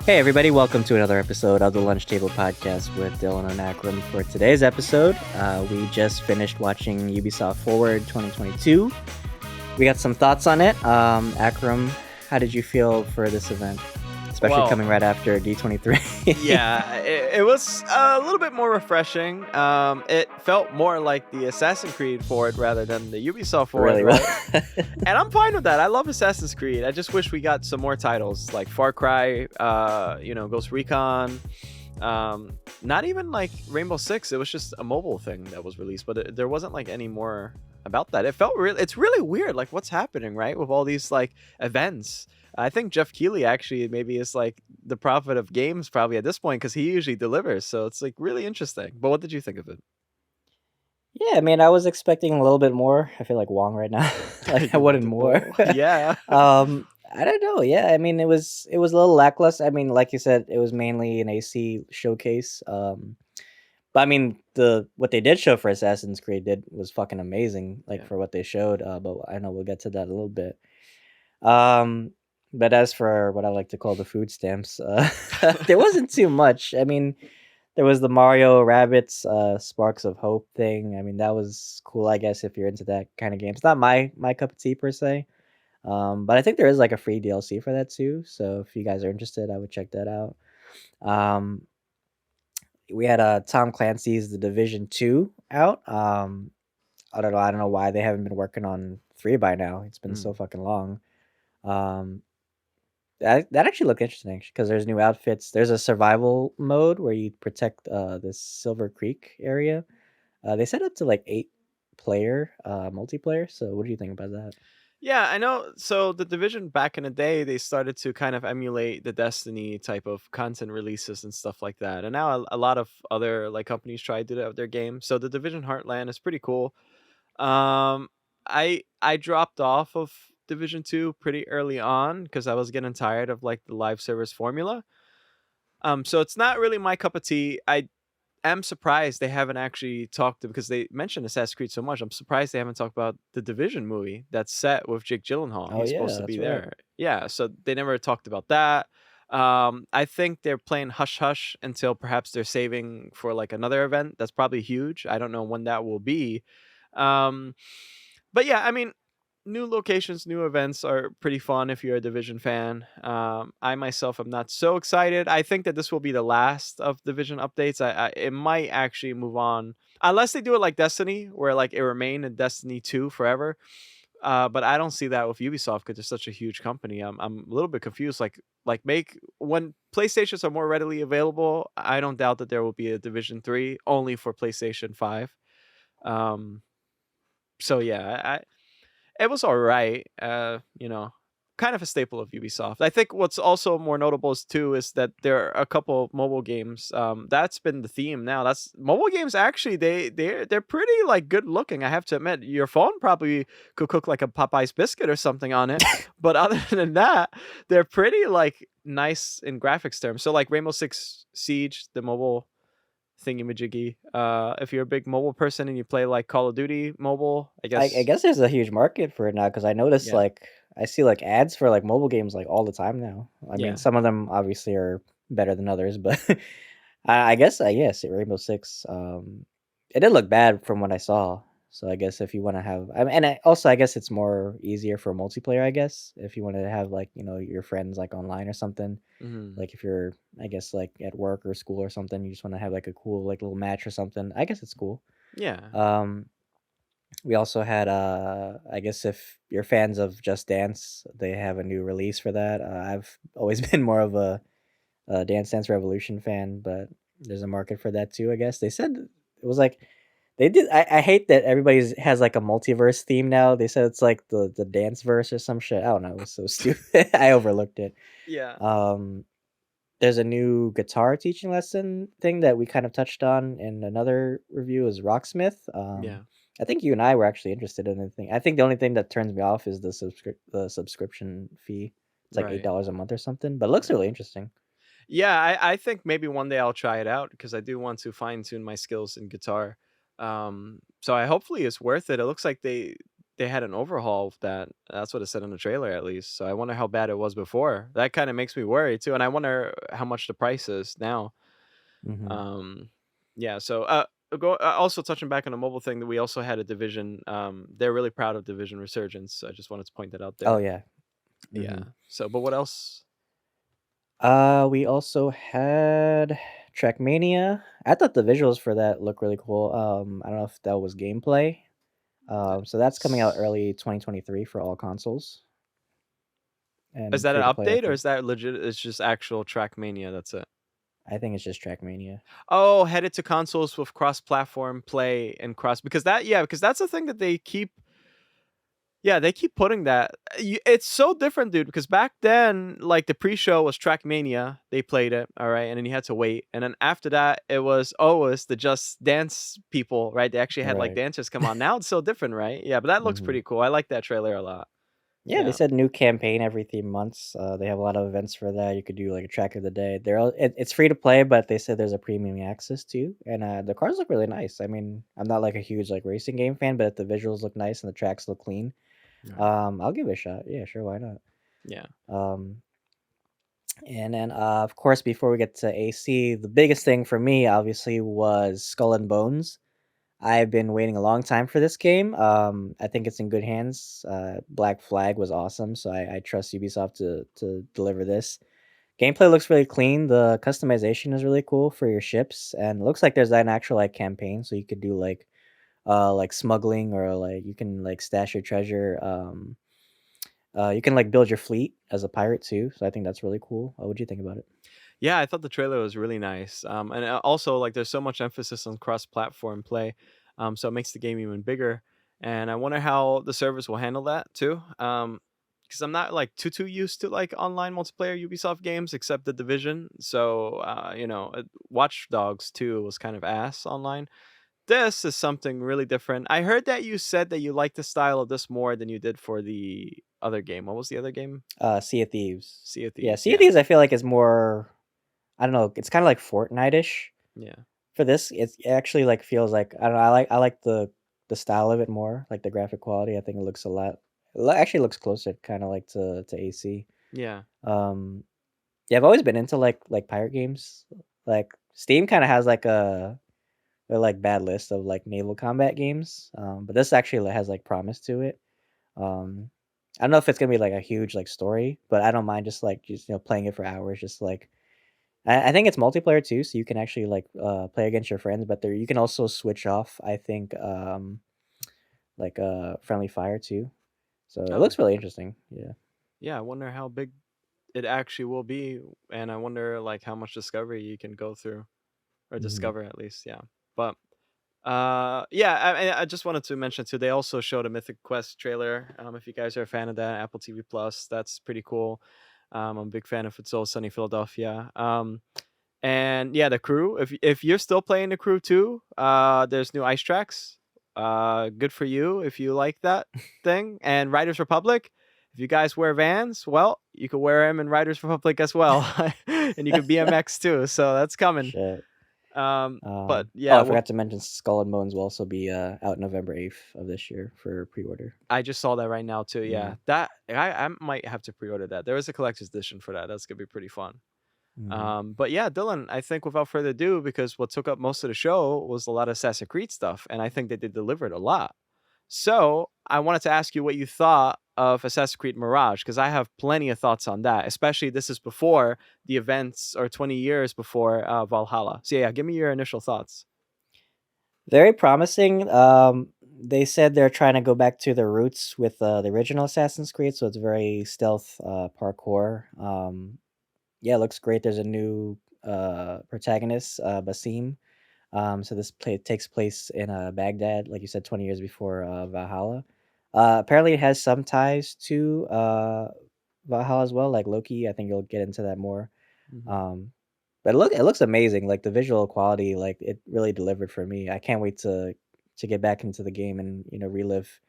Hey, everybody, welcome to another episode of the Lunch Table Podcast with Dylan and Akram. For today's episode, we just finished watching Ubisoft Forward 2022. We got some thoughts on it. Akram, how did you feel for this event? Especially Well, coming right after D23. yeah, it was a little bit more refreshing. It felt more like the Assassin's Creed Forward rather than the Ubisoft Forward, really right? well. And I'm fine with that. I love Assassin's Creed. I just wish we got some more titles like Far Cry, Ghost Recon. Not even like Rainbow Six. It was just a mobile thing that was released, but there wasn't like any more about that. It felt real. It's really weird, like what's happening, right, with all these like events. I think Jeff Keighley actually maybe is like the prophet of games probably at this point because he usually delivers. So it's like really interesting. But what did you think of it? Yeah, I mean, I was expecting a little bit more. I feel like Wong right now. Like, I You wanted wanted more. more? Yeah. I don't know. Yeah, I mean, it was a little lackluster. I mean, like you said, it was mainly an AC showcase. But I mean, what they did show for Assassin's Creed was fucking amazing. Like Yeah. for what they showed. But I know we'll get to that a little bit. Um, but as for what I like to call the food stamps, there wasn't too much. I mean, there was the Mario Rabbits Sparks of Hope thing. I mean, that was cool. I guess if you're into that kind of game, it's not my cup of tea per se. But I think there is like a free DLC for that too. So if you guys are interested, I would check that out. Um, we had Tom Clancy's The Division 2 out. I don't know why they haven't been working on 3 by now. It's been so fucking long. Um, that actually looked interesting because there's new outfits. There's a survival mode where you protect this Silver Creek area. They set up to like 8 player multiplayer. So what do you think about that? Yeah, I know. So the Division back in the day, they started to kind of emulate the Destiny type of content releases and stuff like that. And now a lot of other like companies try to do that with their games. So the Division Heartland is pretty cool. Um, I dropped off of Division 2 pretty early on because I was getting tired of like the live service formula. So it's not really my cup of tea. I am surprised they haven't actually talked because they mentioned Assassin's Creed so much. I'm surprised they haven't talked about the Division movie that's set with Jake Gyllenhaal. Oh He's yeah, supposed to be that's right. there. Yeah, so they never talked about that. I think they're playing hush hush until perhaps they're saving for like another event that's probably huge. I don't know when that will be. Um, but yeah, I mean, new locations, new events are pretty fun if you're a Division fan. I myself am not so excited. I think that this will be the last of Division updates. It might actually move on unless they do it like Destiny, where like it remain in Destiny 2 forever. But I don't see that with Ubisoft because they're such a huge company. I'm a little bit confused. Like make when PlayStations are more readily available, I don't doubt that there will be a Division 3 only for PlayStation 5. Um, so yeah, it was all right. Kind of a staple of Ubisoft. I think what's also more notable is too is that there are a couple mobile games. That's been the theme now. That's mobile games. Actually, they're pretty like good looking. I have to admit, your phone probably could cook like a Popeye's biscuit or something on it. But other than that, they're pretty like nice in graphics terms. So like Rainbow Six Siege, the mobile thingy-majiggy. If you're a big mobile person and you play like Call of Duty mobile, I I guess. guess there's a huge market for it now because I noticed Yeah, like I see like ads for like mobile games like all the time now. I mean, yeah. some of them obviously are better than others, but I guess Rainbow Six. It did look bad from what I saw. So I guess if you want to have, I mean, and also I guess it's more easier for multiplayer. I guess if you want to have like your friends like online or something. Mhm. Like if you're I guess like at work or school or something, you just want to have like a cool like little match or something. I guess it's cool. Yeah. Um, we also had I guess if you're fans of Just Dance, they have a new release for that. I've always been more of a Dance Dance Revolution fan, but there's a market for that too, I guess. They said it was like they did I hate that everybody's has like a multiverse theme now. They said it's like the dance verse or some shit. I don't know, it was so stupid. I overlooked it. Yeah. Um there's a new guitar teaching lesson thing that we kind of touched on in another review is Rocksmith. Yeah. I think you and I were actually interested in the thing. I think the only thing that turns me off is the subscription fee. It's like Right. $8 a month or something, but it looks really interesting. Yeah, I think maybe one day I'll try it out because I do want to fine tune my skills in guitar. So I hopefully it's worth it. It looks like they had an overhaul of that. That's what it said in the trailer, at least. So I wonder how bad it was before. That kind of makes me worry too, and I wonder how much the price is now. Hmm. Um, yeah. So also touching back on the mobile thing, that we also had a Division. They're really proud of Division Resurgence. So I just wanted to point that out Oh there. yeah. Yeah. Hmm. So, but what else? We also had Trackmania. I thought the visuals for that looked really cool. I don't know if that was gameplay. So that's coming out S- early 2023 for all consoles Is and that an free to play, I update or think. is that legit? It's just actual Trackmania. That's it. I think it's just Trackmania. Oh, headed to consoles with cross-platform play and cross because that yeah, because that's the thing that they keep yeah, they keep putting that. It's so different, dude, because back then, like the pre-show was Trackmania, they played it, all right, and then you had to wait. And then after that, it was always the Just Dance people, right? They actually had like Right. dancers come on. Now it's so different, right? Yeah, but that looks Hmm. pretty cool. I like that trailer a lot. Yeah, they Yeah. said new campaign every 3 months. They have a lot of events for that. You could do like a track of the day. It's free to play, but they said there's a premium access too. And the cars look really nice. I mean, I'm not like a huge like racing game fan, but if the visuals look nice and the tracks look clean, Right. I'll give it a shot. Yeah, sure, why not? Yeah. Um, and then of course, before we get to AC, the biggest thing for me obviously was Skull and Bones. I've been waiting a long time for this game. I think it's in good hands. Black Flag was awesome, so I trust Ubisoft to deliver this. Gameplay looks really clean. The customization is really cool for your ships, and it looks like there's an actual like campaign, so you could do like smuggling or like you can like stash your treasure. You can like build your fleet as a pirate too, so I think that's really cool. What would you think about it? Yeah, I thought the trailer was really nice. And also like there's so much emphasis on cross-platform play. So it makes the game even bigger. And I wonder how the servers will handle that too. Because I'm not like too used to like online multiplayer Ubisoft games except the Division. So Watch Dogs 2 was kind of ass online. This is something really different. I heard that you said that you like the style of this more than you did for the other game. What was the other game? Sea of Thieves. Sea of Yeah, Thieves. Sea of Yeah. Thieves. I feel like is more. I don't know. It's kind of like Fortnite-ish. Yeah. For this, it actually, like, feels like I don't know, I like the style of it more, like, the graphic quality. I think it looks a lot actually looks closer kinda like to AC. Yeah. Um, yeah, I've always been into, like, pirate games. Like, Steam kinda has, like, like, bad list of, like, naval combat games, but this actually, like, has, like, promise to it. Um, I don't know if it's gonna be, like, a huge, like, story, but I don't mind just playing it for hours, just, like I think it's multiplayer too, so you can actually like play against your friends, but there you can also switch off, I think, like friendly fire too. So it Oh, looks really interesting. Yeah. yeah. I wonder how big it actually will be, and I wonder like how much discovery you can go through or Hmm. discover at least. Yeah, but yeah. I just wanted to mention too. They also showed a Mythic Quest trailer. If you guys are a fan of that, Apple TV Plus, that's pretty cool. I'm a big fan of It's All Sunny Philadelphia. And yeah, the crew. If you're still playing the crew too, there's new ice tracks. Good for you if you like that thing. And Riders Republic. If you guys wear Vans, well, you could wear them in Riders Republic as well, and you could BMX too. So that's coming. Shit. But Oh, yeah, I well, forgot to mention Skull and Bones will also be out November 8th of this year for pre-order. I just saw that right now too. Yeah. Yeah, that I might have to pre-order that. There is a collector's edition for that. That's gonna be pretty fun. Hmm. But yeah, Dylan, I think without further ado, because what took up most of the show was a lot of Assassin's Creed stuff, and I think that they delivered a lot. So I wanted to ask you what you thought of Assassin's Creed Mirage, because I have plenty of thoughts on that, especially this is before the events or 20 years before Valhalla. So yeah, give me your initial thoughts. Very promising. They said they're trying to go back to their roots with the original Assassin's Creed, so it's very stealth parkour. Yeah, it looks great. There's a new protagonist, Basim. So this takes place in Baghdad, like you said, 20 years before Valhalla. Apparently, it has some ties to Valhalla as well, like Loki. I think you'll get into that more. Hmm. Um, but it looks amazing. Like the visual quality, like it really delivered for me. I can't wait to get back into the game and relive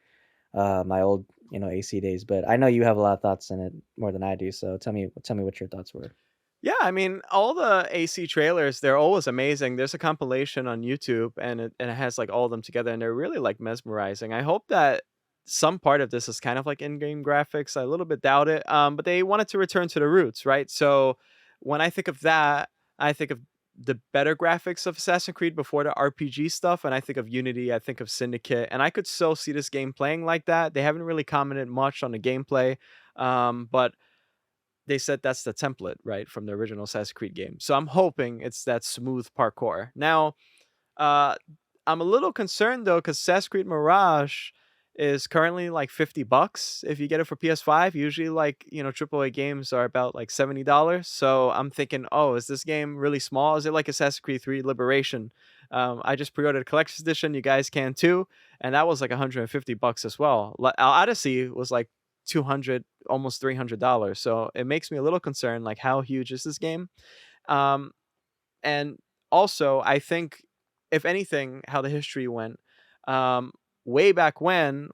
my old AC days. But I know you have a lot of thoughts in it more than I do. So tell me what your thoughts were. Yeah, I mean, all the AC trailers, they're always amazing. There's a compilation on YouTube and it has like all of them together and they're really like mesmerizing. I hope that some part of this is kind of like in-game graphics. I a little bit doubt it. But they wanted to return to the roots, right? So when I think of that, I think of the better graphics of Assassin's Creed before the RPG stuff, and I think of Unity, I think of Syndicate, and I could still see this game playing like that. They haven't really commented much on the gameplay, but they said that's the template, right, from the original Assassin's Creed game. So I'm hoping it's that smooth parkour. Now, uh, I'm a little concerned though, because Assassin's Creed Mirage is currently like $50 if you get it for PS5. Usually, like, AAA games are about like $70. So I'm thinking, oh, is this game really small? Is it like Assassin's Creed 3 Liberation? I just pre-ordered a collector's edition. You guys can too, and that was like $150 as well. Odyssey was like 200, almost $300. So it makes me a little concerned. Like, how huge is this game? Um, and also, I think, if anything, how the history went, um, way back when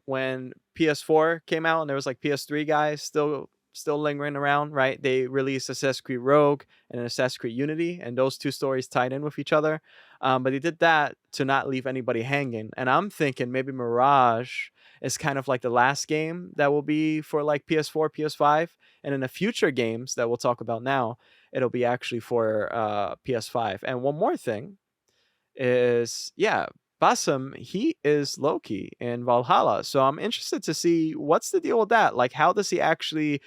PS4 came out and there was like PS3 guys still lingering around, right? They released Assassin's Creed Rogue and Assassin's Creed Unity, and those two stories tied in with each other. But they did that to not leave anybody hanging. And I'm thinking maybe Mirage is kind of like the last game that will be for like PS4, PS5, and in the future games that we'll talk about now, it'll be actually for PS5. And one more thing is, yeah, Basim, he is Loki in Valhalla. So I'm interested to see what's the deal with that. Like, how does he actually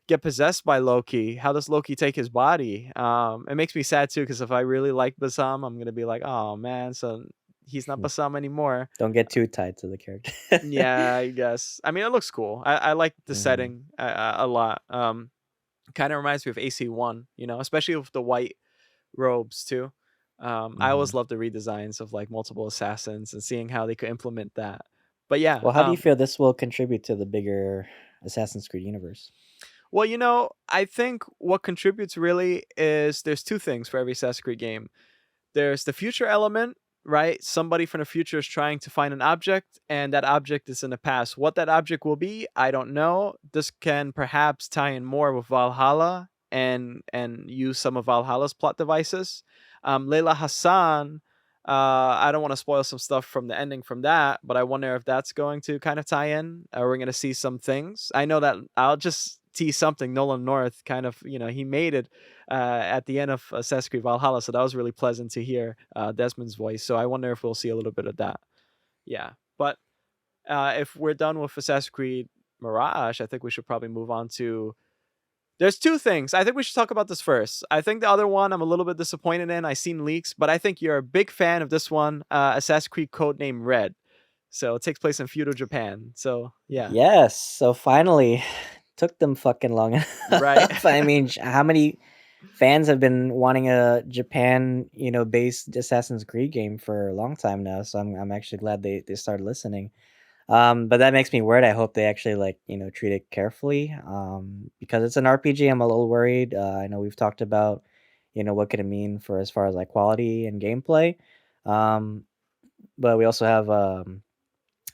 get possessed by Loki? How does Loki take his body? It makes me sad too, because if I really like Basim, I'm gonna be like, oh man, so he's not Basim anymore. Don't get too tied to the character. Yeah, I guess. I mean, it looks cool. I like the Mhm. setting a lot. Kind of reminds me of AC1, especially with the white robes too. I always Mhm. love the redesigns of like multiple assassins and seeing how they could implement that. But yeah, Well, how do you feel this will contribute to the bigger Assassin's Creed universe? well, I think what contributes really is there's two things for every Assassin's Creed game. There's the future element, right? Somebody from the future is trying to find an object, and that object is in the past. What that object will be, I don't know. This can perhaps tie in more with Valhalla and use some of Valhalla's plot devices. Layla Hassan, I don't want to spoil some stuff from the ending from that, but I wonder if that's going to kind of tie in. We're going to see some things. I know that I'll just tease something. Nolan North kind of, he made it at the end of Assassin's Creed Valhalla. So that was really pleasant to hear Desmond's voice. So I wonder if we'll see a little bit of that. Yeah. But if we're done with Assassin's Creed Mirage, I think we should probably move on to. There's two things. I think we should talk about this first. I think the other one I'm a little bit disappointed in. I've seen leaks, but I think you're a big fan of this one, Assassin's Creed Codename Red. So it takes place in feudal Japan. So yeah, Yes, so finally, took them fucking long right. enough. I mean, how many fans have been wanting a Japan, based Assassin's Creed game for a long time now? So I'm actually glad they started listening. But that makes me worried. I hope they actually treat it carefully. Because it's an RPG. I'm a little worried. I know we've talked about, what could it mean for as far as like quality and gameplay. Um, but we also have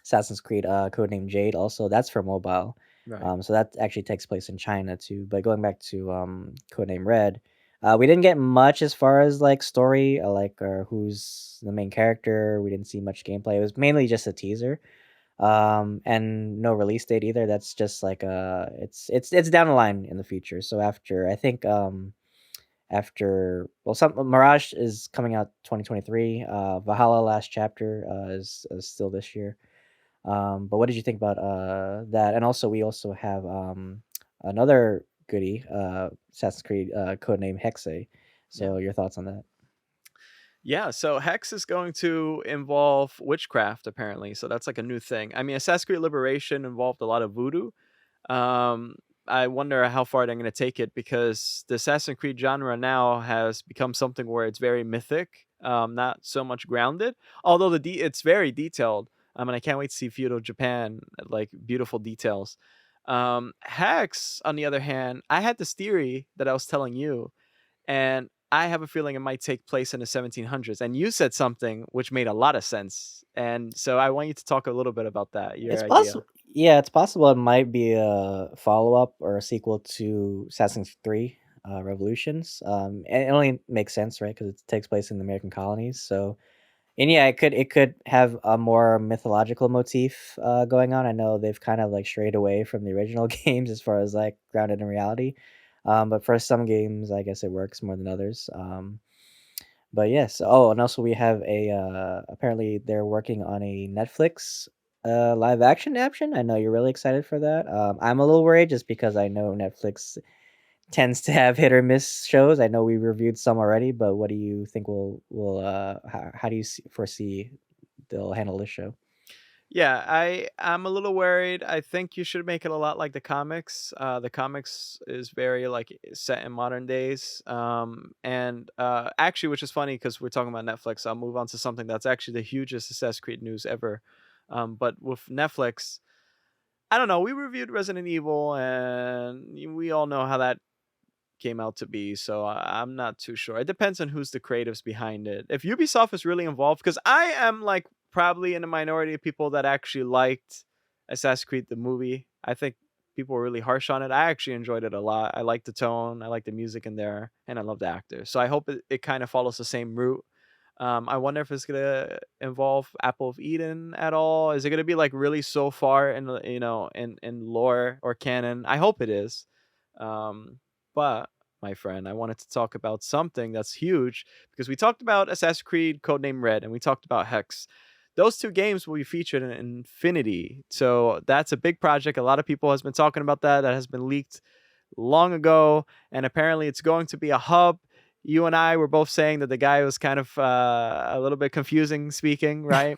Assassin's Creed Codename Jade. Also, that's for mobile. Right. So that actually takes place in China too. But going back to Codename Red, we didn't get much as far as like story, who's the main character. We didn't see much gameplay. It was mainly just a teaser, and no release date either. That's just like it's down the line in the future. So after, I think, some Mirage is coming out 2023. Valhalla Last Chapter is still this year. But what did you think about that? And also, we also have another goodie, Assassin's Creed codename Hexe. Yeah. So your thoughts on that? Yeah, so Hex is going to involve witchcraft apparently. So that's like a new thing. I mean, Assassin's Creed Liberation involved a lot of voodoo. Um, I wonder how far they're going to take it, because the Assassin's Creed genre now has become something where it's very mythic, not so much grounded. Although it's very detailed. And I can't wait to see feudal Japan, like beautiful details. Hex, on the other hand, I had this theory that I was telling you, and I have a feeling it might take place in the 1700s. And you said something which made a lot of sense. And so I want you to talk a little bit about that, It's your idea. possible. Yeah, it's possible it might be a follow up or a sequel to Assassin's Creed 3 Revolutions. And it only makes sense, right? Because it takes place in the American colonies. So And yeah, it could have a more mythological motif going on. I know they've kind of like strayed away from the original games as far as like grounded in reality. But for some games, I guess it works more than others. But yes. Oh, and also we have a apparently they're working on a Netflix live action adaptation. I know you're really excited for that. I'm a little worried just because I know Netflix tends to have hit or miss shows. I know we reviewed some already, but what do you think will how do you foresee they'll handle this show? Yeah, I'm a little worried. I think you should make it a lot like the comics. The comics is very like set in modern days. And actually, which is funny because we're talking about Netflix, I'll move on to something that's actually the hugest Assassin's Creed news ever. But with Netflix, I don't know. We reviewed Resident Evil, and we all know how that came out to be. So I'm not too sure. It depends on who's the creatives behind it. If Ubisoft is really involved, because I am like probably in a minority of people that actually liked Assassin's Creed the movie. I think people were really harsh on it. I actually enjoyed it a lot. I like the tone, I like the music in there, and I love the actors. So I hope it kind of follows the same route. I wonder if it's gonna involve Apple of Eden at all. Is it gonna be like really so far in in lore or canon? I hope it is. But my friend, I wanted to talk about something that's huge because we talked about Assassin's Creed Codename Red and we talked about Hex. Those two games will be featured in Infinity. So that's a big project. A lot of people has been talking about that. That has been leaked long ago, and apparently it's going to be a hub. You and I were both saying that the guy was kind of a little bit confusing speaking, right?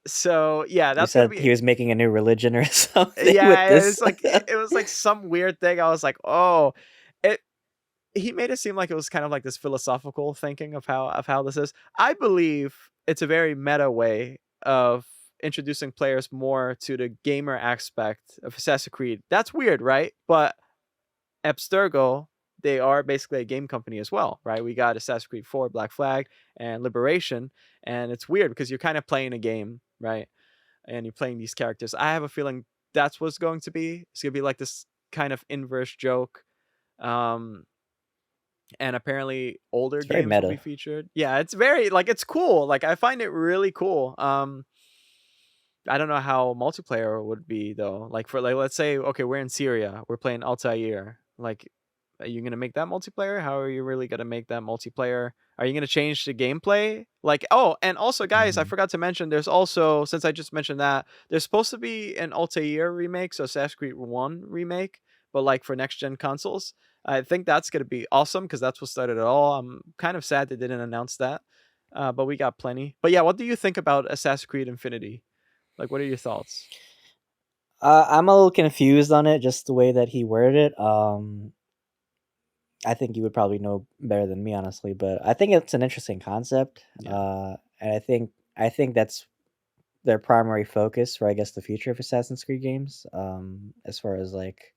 So yeah, You that's gonna said be he was making a new religion or something with yeah. this. It's like it was like some weird thing. I was like, oh, it. He made it seem like it was kind of like this philosophical thinking of how this is. I believe it's a very meta way of introducing players more to the gamer aspect of Assassin's Creed. That's weird, right? But Abstergo, they are basically a game company as well, right? We got Assassin's Creed 4, Black Flag, and Liberation, and it's weird because you're kind of playing a game, right? And you're playing these characters. I have a feeling that's what's going to be. It's gonna be like this kind of inverse joke. Um, and apparently older It's very games will be meta. featured. Yeah, it's very like it's cool. Like I find it really cool. I don't know how multiplayer would be though. Like for like let's say okay, we're in Syria, we're playing Altair. Like are you going to make that multiplayer? How are you really going to make that multiplayer? Are you going to change the gameplay? Like oh, and also guys, I Mhm. forgot to mention there's also since I just mentioned that there's supposed to be an Altair remake, so Assassin's Creed 1 remake, but like for next gen consoles. I think that's going to be awesome because that's what started it all. I'm kind of sad they didn't announce that. But we got plenty. But yeah, what do you think about Assassin's Creed Infinity? Like, what are your thoughts? I'm a little confused on it, just the way that he worded it. I think you would probably know better than me, honestly, but I think it's an interesting concept. Yeah. And I think that's their primary focus for I guess the future of Assassin's Creed games. As far as like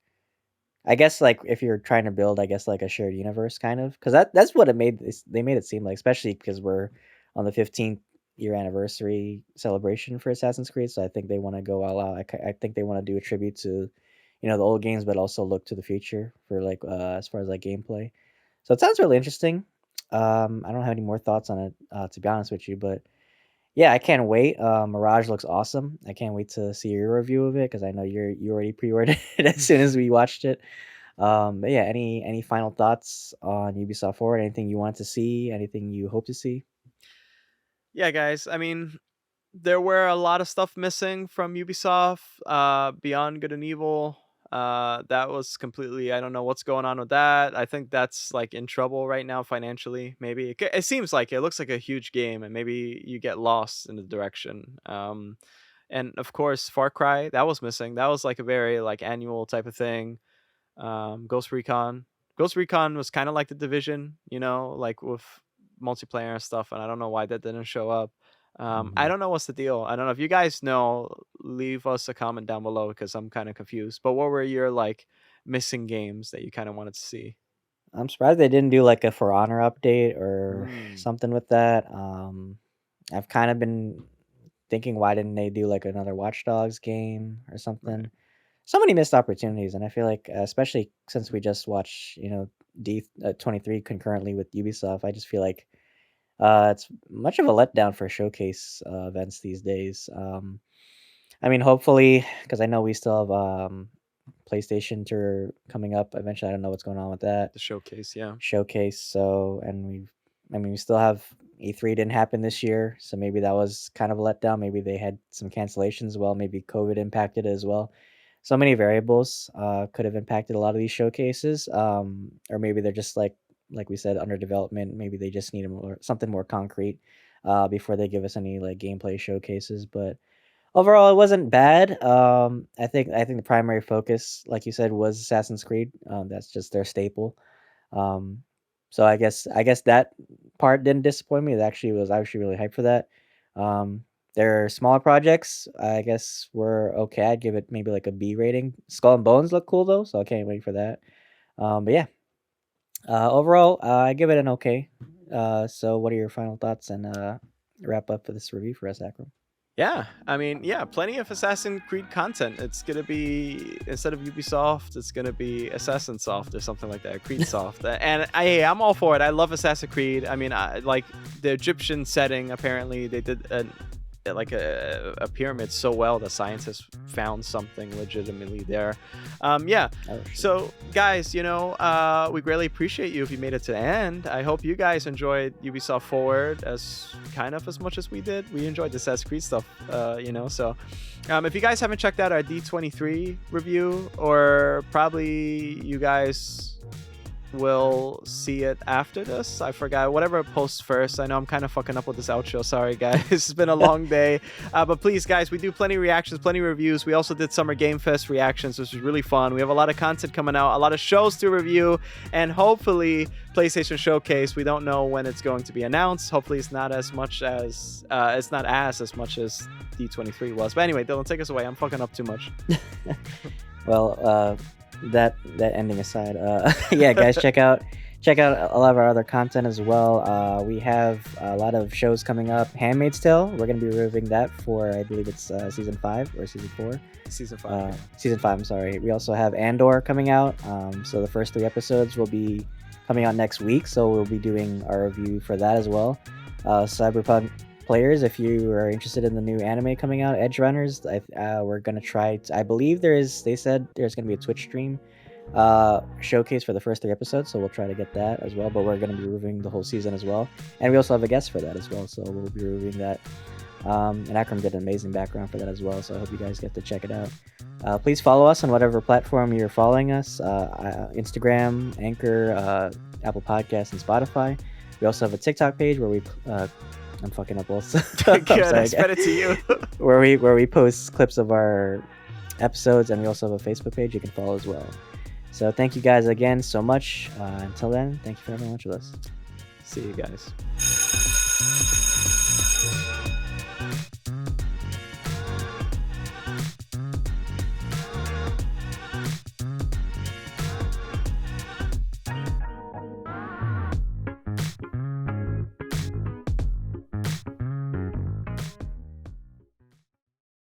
I guess like if you're trying to build, I guess like a shared universe kind of, because that's what they made it seem like, especially because we're on the 15th year anniversary celebration for Assassin's Creed. So I think they want to go all out. I think they want to do a tribute to, the old games, but also look to the future for like as far as like gameplay. So it sounds really interesting. I don't have any more thoughts on it to be honest with you, but yeah, I can't wait. Mirage looks awesome. I can't wait to see your review of it because I know you already pre-ordered it as soon as we watched it. But yeah, any final thoughts on Ubisoft Forward? Anything you want to see? Anything you hope to see? Yeah, guys. I mean, there were a lot of stuff missing from Ubisoft, Beyond Good and Evil. That was completely. I don't know what's going on with that. I think that's like in trouble right now financially. Maybe it seems like it looks like a huge game, and maybe you get lost in the direction. And of course, Far Cry that was missing. That was like a very like annual type of thing. Ghost Recon. Ghost Recon was kind of like the Division, like with multiplayer and stuff, and I don't know why that didn't show up. I Mhm. don't know what's the deal. I don't know if you guys know. Leave us a comment down below because I'm kind of confused. But what were your like missing games that you kind of wanted to see? I'm surprised they didn't do like a For Honor update or Mm, something with that. I've kind of been thinking, why didn't they do like another Watch Dogs game or right. something? So many missed opportunities, and I feel like, especially since we just watched, D23 concurrently with Ubisoft, I just feel like It's much of a letdown for showcase events these days. I mean, hopefully, because I know we still have PlayStation Tour coming up eventually. I don't know what's going on with that The showcase, yeah. showcase. So, and I mean, we still have E3 didn't happen this year, so maybe that was kind of a letdown. Maybe they had some cancellations as well. Maybe COVID impacted it as well. So many variables could have impacted a lot of these showcases, or maybe they're just like we said, under development. Maybe they just need something more concrete before they give us any like gameplay showcases. But overall, it wasn't bad. I think the primary focus, like you said, was Assassin's Creed. That's just their staple. Um, so I guess that part didn't disappoint me. I was actually really hyped for that. Their smaller projects, I guess, were okay. I'd give it maybe like a B rating. Skull and Bones look cool though, so I can't wait for that. But yeah, overall, I give it an okay. So what are your final thoughts and wrap up for this review for us, Akram? Yeah, I mean, yeah, plenty of Assassin's Creed content. It's gonna be, instead of Ubisoft, it's gonna be Assassin Soft or something like that, Creed Soft. And I'm all for it. I love Assassin's Creed. I mean, I like the Egyptian setting. Apparently, they did like a pyramid so well that scientists found something legitimately there. Yeah. Oh, sure. So, guys, we greatly appreciate you if you made it to the end. I hope you guys enjoyed Ubisoft Forward as much as we did. We enjoyed the Assassin's Creed stuff, So, if you guys haven't checked out our D23 review, or probably you guys will see it after this. I forgot. Whatever posts first. I know I'm kind of fucking up with this outro. Sorry, guys. It's been a long day. But please, guys, we do plenty of reactions, plenty of reviews. We also did Summer Game Fest reactions, which was really fun. We have a lot of content coming out, a lot of shows to review, and hopefully PlayStation Showcase. We don't know when it's going to be announced. Hopefully it's not as much as D23 was. But anyway, Dylan, take us away. I'm fucking up too much. Well, that ending aside, yeah, guys, check out a lot of our other content as well. We have a lot of shows coming up. Handmaid's Tale, we're gonna be reviewing that for, I believe it's season 5 or season 4. Season 5. Season 5. I'm sorry. We also have Andor coming out. So the first 3 episodes will be coming out next week. So we'll be doing our review for that as well. Cyberpunk players, if you are interested in the new anime coming out, Edge Runners, we're gonna try. I believe they said there's gonna be a Twitch stream showcase for the first 3 episodes, so we'll try to get that as well. But we're gonna be reviewing the whole season as well, and we also have a guest for that as well, so we'll be reviewing that. And Akram did an amazing background for that as well, so I hope you guys get to check it out. Please follow us on whatever platform you're following us: Instagram, Anchor, Apple Podcasts, and Spotify. We also have a TikTok page where we I'm fucking up also. Good, I spread it to you. where we post clips of our episodes, and we also have a Facebook page you can follow as well. So thank you guys again so much. Until then, thank you for having lunch with us. See you guys.